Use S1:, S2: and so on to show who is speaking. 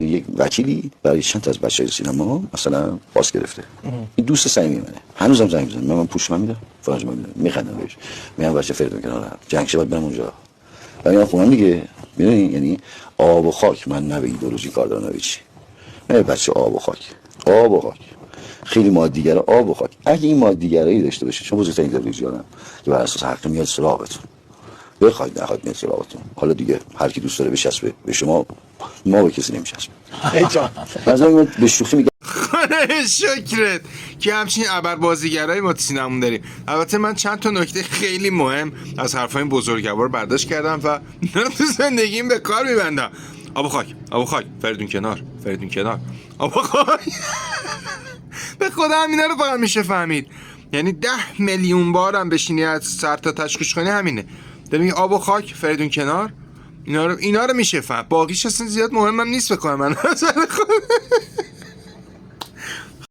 S1: یک وکیلی برای چند تا از بچه‌های سینما مثلا پاس گرفته. این دوست صمیمی منه، هنوزم زنگ میزنه، من پوش میدم فراج میدم، میخندم بهش، میگم بچه فریدون کنار جنگ شه باید برم اونجا. و میام خونم دیگه. میدونی یعنی آب و خاک، من نه به ایدئولوژی کار دارم نه به چی. نه بچه آب و خاک، آب و خاک. خیلی مادیگرا آب و خاک. اگه این مادیگرایی داشته باشید، چون بزرگترین ایدئولوژی‌ها که بر اساس حق میاد سراغتون، بخواید نخواید میاد سراغتون. حالا دیگه هر کی دوست داره بچسبه به شما، ما به کسی نمیچسبیم. ای جان مثلا به شوخی میگم
S2: شکرت که همچین ابر بازیگرای ما تو سینمون داریم. البته من چند تا نکته خیلی مهم از حرفای این بزرگوار برداشت کردم و تو زندگیم به کار میبندم. آب خاک، آب خاک، فریدون کنار، فریدون کنار، آب خاک. به خدا همینا رو فقط میشه فهمید. یعنی 10 میلیون بارم بشینی از سر تا تش گوش کنی همینه. داری میگی آب و خاک، فریدون کنار، اینا رو میشه فهم. باقیش اصلا زیاد مهمم نیست بکنم من.